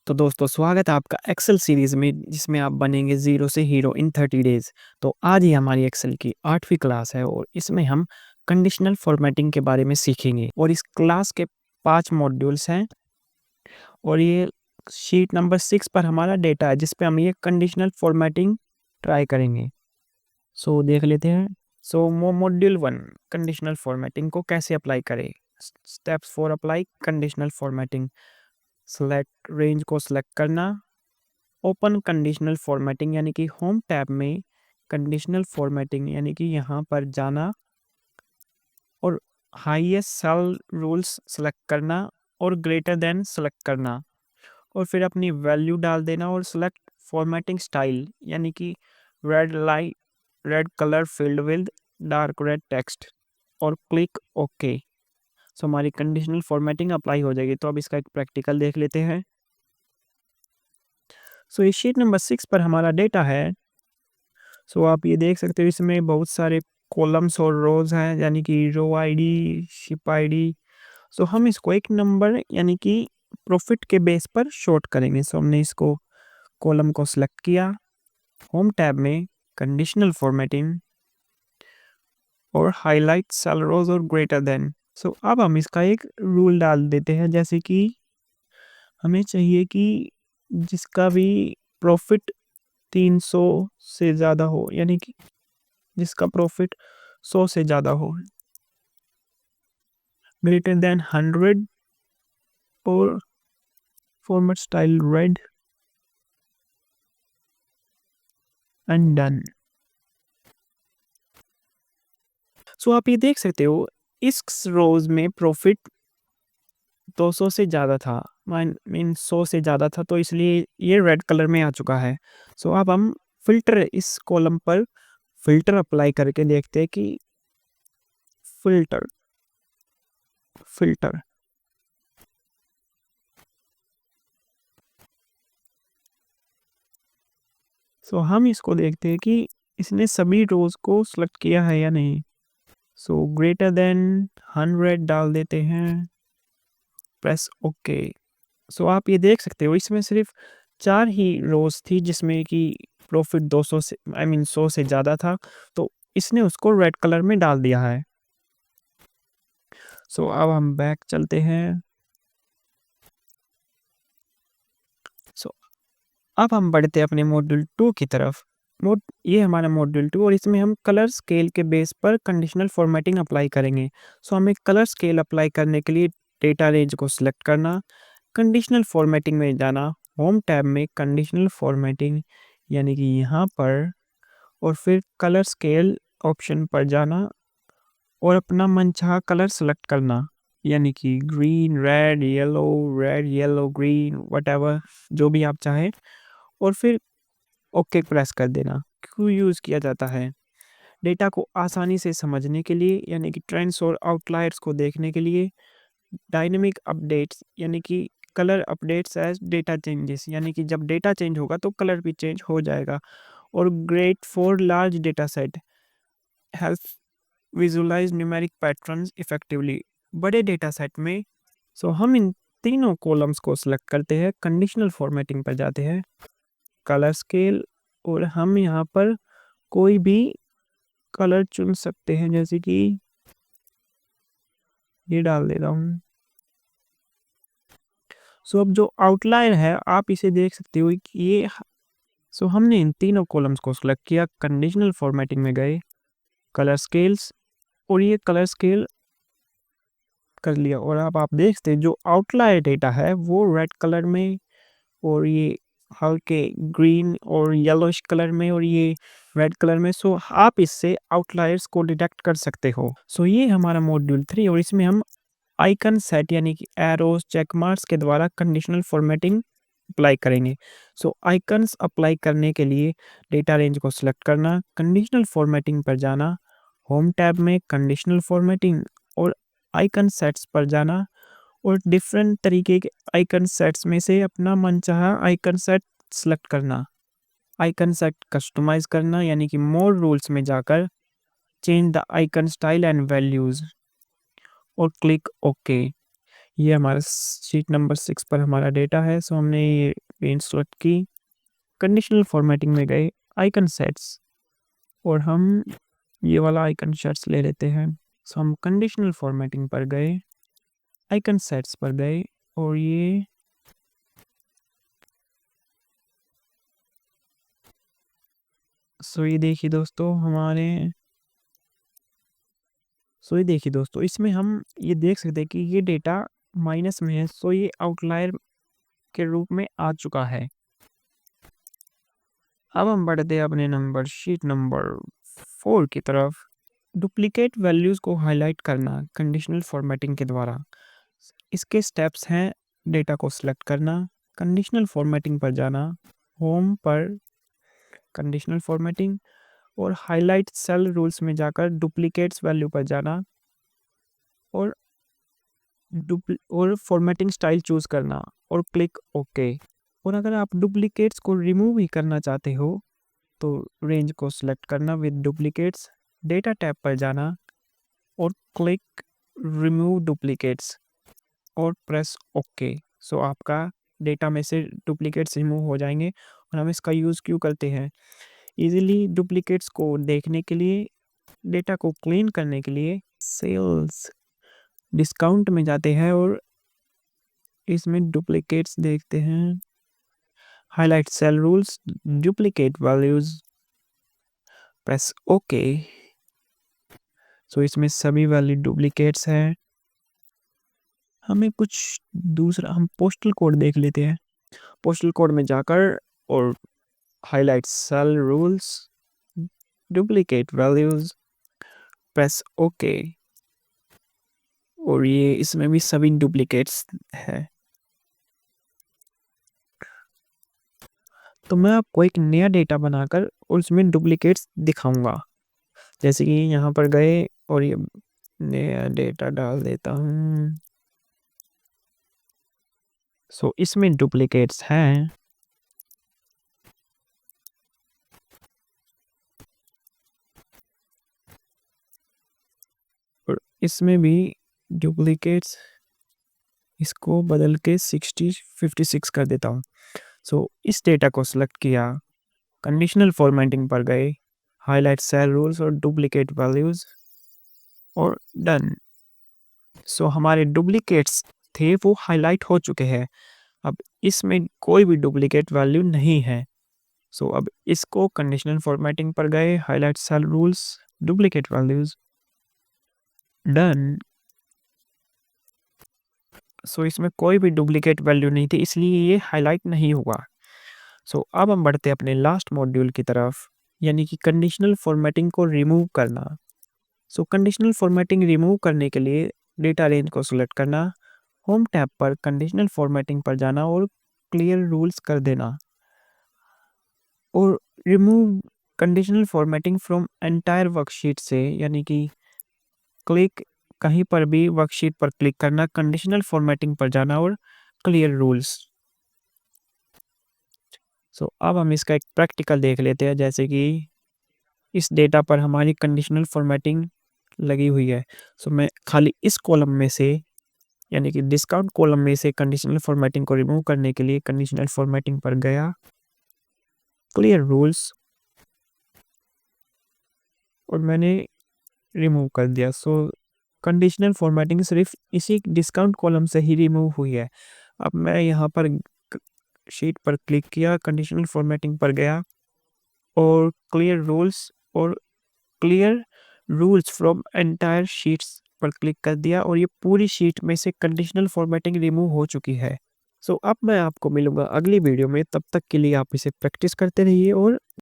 तो दोस्तों स्वागत है आपका एक्सेल सीरीज़ में जिसमें आप बनेंगे ज़ीरो से हीरो इन 30 डेज़। तो आज ही हमारी एक्सेल की 8वीं क्लास है और इसमें हम कंडीशनल फॉर्मेटिंग के बारे में सीखेंगे और इस क्लास के 5 मॉड्यूल्स हैं और ये शीट नंबर 6 पर हमारा डेटा है जिस पे हम ये कंडीशनल फॉर्मेटिंग ट्राई करेंगे। सो देख लेते हैं। सो मॉड्यूल 1 कंडीशनल फॉर्मेटिंग को कैसे अप्लाई करें। Steps for apply conditional formatting. Select range को सिलेक्ट करना, ओपन कंडीशनल फॉर्मेटिंग यानी कि होम टैब में कंडीशनल फॉर्मेटिंग यानी कि यहाँ पर जाना और हाईएस्ट सेल रूल्स सेलेक्ट करना और ग्रेटर देन सेलेक्ट करना और फिर अपनी वैल्यू डाल देना और सेलेक्ट फॉर्मेटिंग स्टाइल यानी कि red light red colour field with dark red text और क्लिक ओके। सो हमारी कंडीशनल फॉर्मेटिंग अप्लाई हो जाएगी। तो अब इसका एक प्रैक्टिकल देख लेते हैं। सो इस शीट नंबर 6 पर हमारा डेटा है। सो आप ये देख सकते हो इसमें बहुत सारे कॉलम्स और रोज हैं यानी कि रो आईडी, शिप आईडी। सो हम इसको एक नंबर यानी कि प्रॉफिट के बेस पर शॉर्ट करेंगे। सो हमने इसको कॉलम को सिलेक्ट किया, होम टैब में कंडीशनल फॉर्मेटिंग और हाईलाइट सेल रोज और ग्रेटर देन। सो अब हम इसका एक रूल डाल देते हैं जैसे कि हमें चाहिए कि जिसका भी प्रॉफिट 300 से ज़्यादा हो यानी कि जिसका प्रॉफिट 100 से ज़्यादा हो, ग्रेटर देन 100 और format style red and done. So आप ये देख सकते हो इस रोज में प्रॉफिट 200 से ज़्यादा था, मीन 100 से ज़्यादा था, तो इसलिए ये रेड कलर में आ चुका है। सो अब हम फिल्टर इस कॉलम पर फिल्टर अप्लाई करके देखते हैं कि फिल्टर फिल्टर सो हम इसको देखते हैं कि इसने सभी रोज को सेलेक्ट किया है या नहीं। सो ग्रेटर देन 100 डाल देते हैं, प्रेस ओके। सो आप ये देख सकते हो इसमें सिर्फ 4 ही रोज थी जिसमें कि प्रॉफिट 200 से 100 से ज़्यादा था, तो इसने उसको रेड कलर में डाल दिया है। सो अब हम बैक चलते हैं। सो अब हम बढ़ते हैं अपने मॉड्यूल 2 की तरफ। ये हमारा मॉड्यूल 2 और इसमें हम कलर स्केल के बेस पर कंडीशनल फॉर्मेटिंग अप्लाई करेंगे। सो हमें कलर स्केल अप्लाई करने के लिए डेटा रेंज को सिलेक्ट करना, कंडीशनल फॉर्मेटिंग में जाना, होम टैब में कंडीशनल फॉर्मेटिंग यानी कि यहाँ पर और फिर कलर स्केल ऑप्शन पर जाना और अपना मनचाहा कलर सेलेक्ट करना यानी कि green, red, yellow, green, whatever जो भी आप चाहें और फिर ओके प्रेस कर देना। क्यों यूज़ किया जाता है? डेटा को आसानी से समझने के लिए यानी कि ट्रेंड्स और आउटलायर्स को देखने के लिए, डायनेमिक अपडेट्स यानी कि colour updates as data changes यानी कि जब डेटा चेंज होगा तो कलर भी चेंज हो जाएगा, और great for large data set, help visualise numeric patterns effectively बड़े डेटा सेट में। सो हम इन तीनों कॉलम्स को सिलेक्ट करते हैं, कंडीशनल फॉर्मेटिंग पर जाते हैं, कलर स्केल, और हम यहाँ पर कोई भी कलर चुन सकते हैं जैसे कि ये डाल दे रहा हूँ। सो अब जो आउटलायर है आप इसे देख सकते हो कि ये। सो हमने इन तीनों कॉलम्स को सिलेक्ट किया, कंडीशनल फॉर्मेटिंग में गए, कलर स्केल्स, और ये कलर स्केल कर लिया और अब आप देखते हैं जो आउटलायर डेटा है वो रेड कलर में और ये हल्के ग्रीन और येलोइश कलर में और ये रेड कलर में। सो आप इससे आउटलायर्स को डिटेक्ट कर सकते हो। सो ये हमारा मॉड्यूल 3 और इसमें हम आइकन सेट यानी कि एरोस, चेक मार्क्स के द्वारा कंडीशनल फॉर्मेटिंग अप्लाई करेंगे। सो आइकन्स अप्लाई करने के लिए डेटा रेंज को सिलेक्ट करना, कंडीशनल फॉर्मेटिंग पर जाना, होम टैब में कंडीशनल फॉर्मेटिंग और आइकन सेट्स पर जाना और डिफरेंट तरीके के आइकन सेट्स में से अपना मनचाहा आइकन सेट सेलेक्ट करना, आइकन सेट कस्टमाइज करना यानी कि मोर रूल्स में जाकर change the icon style and values और क्लिक ओके। ये हमारा शीट नंबर 6 पर हमारा डेटा है। सो हमने ये रेंज सेलेक्ट की, कंडीशनल फॉर्मेटिंग में गए, आइकन सेट्स, और हम ये वाला आइकन सेट्स ले लेते हैं। सो हम कंडीशनल फॉर्मेटिंग पर गए, आइकन सेट्स पर गए, और ये ये देखिए दोस्तों इसमें हम ये देख सकते हैं कि ये डेटा माइनस में है। सो ये आउटलायर के रूप में आ चुका है। अब हम बढ़ते हैं अपने शीट नंबर 4 की तरफ। डुप्लीकेट वैल्यूज को हाईलाइट करना कंडीशनल फॉर्मेटिंग के द्वारा। इसके स्टेप्स हैं: डेटा को सिलेक्ट करना, कंडीशनल फॉर्मेटिंग पर जाना, होम पर कंडीशनल फॉर्मेटिंग, और हाईलाइट सेल रूल्स में जाकर डुप्लीकेट्स वैल्यू पर जाना, और फॉर्मेटिंग स्टाइल चूज करना, और क्लिक ओके। और अगर आप डुप्लीकेट्स को रिमूव ही करना चाहते हो तो रेंज को सिलेक्ट करना विद डुप्लीकेट्स, डेटा टैब पर जाना, और क्लिक रिमूव डुप्लीकेट्स, और प्रेस ओके। सो आपका डेटा में से डुप्लीकेट्स रिमूव हो जाएंगे। और हम इसका यूज़ क्यों करते हैं? इजीली डुप्लीकेट्स को देखने के लिए, डेटा को क्लीन करने के लिए सेल्स डिस्काउंट में जाते हैं और इसमें डुप्लीकेट्स देखते हैं। Highlight cell rules, duplicate values, press okay. So इसमें सभी वैल्यू डुप्लीकेट्स हैं। हमें कुछ दूसरा, हम पोस्टल कोड देख लेते हैं। पोस्टल कोड में जाकर और highlight cell rules, duplicate values, press okay. और ये इसमें भी सभी डुप्लीकेट्स है। तो मैं आपको एक नया डेटा बनाकर और उसमें डुप्लीकेट्स दिखाऊंगा। जैसे कि यहाँ पर गए और ये नया डेटा डाल देता हूँ। सो इसमें डुप्लीकेट्स हैं। और इसमें भी डुप्लीकेट्स, इसको बदल के 56 कर देता हूँ। सो इस डेटा को सिलेक्ट किया, कंडीशनल फॉर्मेटिंग पर गए, हाईलाइट सेल रूल्स और डुप्लीकेट वैल्यूज, और डन। सो हमारे डुप्लीकेट्स थे वो हाईलाइट हो चुके हैं। अब इसमें कोई भी डुप्लीकेट वैल्यू नहीं है। सो अब इसको कंडीशनल फॉर्मेटिंग पर गए, highlight cell rules, duplicate values, done. So इसमें कोई भी डुप्लीकेट वैल्यू नहीं थी, इसलिए ये हाईलाइट नहीं हुआ। सो अब हम बढ़ते हैं अपने लास्ट मॉड्यूल की तरफ, यानी कि कंडीशनल फॉर्मेटिंग को रिमूव करना। सो कंडीशनल फॉर्मेटिंग रिमूव करने के लिए डेटा रेंज को सिलेक्ट करना, होम टैब पर कंडीशनल फॉर्मेटिंग पर जाना और क्लियर रूल्स कर देना, और remove conditional formatting from entire worksheet से, यानी कि क्लिक कहीं पर भी वर्कशीट पर क्लिक करना, कंडीशनल फॉर्मेटिंग पर जाना और क्लियर रूल्स। सो अब हम इसका एक प्रैक्टिकल देख लेते हैं। जैसे कि इस डेटा पर हमारी कंडीशनल फॉर्मेटिंग लगी हुई है। सो मैं खाली इस कॉलम में से, यानी कि डिस्काउंट कॉलम में से कंडीशनल फॉर्मेटिंग को रिमूव करने के लिए कंडीशनल फॉर्मेटिंग पर गया, क्लियर रूल्स, और मैंने रिमूव कर दिया। सो कंडीशनल फॉर्मेटिंग सिर्फ इसी डिस्काउंट कॉलम से ही रिमूव हुई है। अब मैं यहाँ पर शीट पर क्लिक किया, कंडीशनल फॉर्मेटिंग पर गया और clear rules from entire sheets पर क्लिक कर दिया, और ये पूरी शीट में से कंडीशनल फॉर्मेटिंग रिमूव हो चुकी है। सो अब मैं आपको मिलूंगा अगली वीडियो में। तब तक के लिए आप इसे प्रैक्टिस करते रहिए और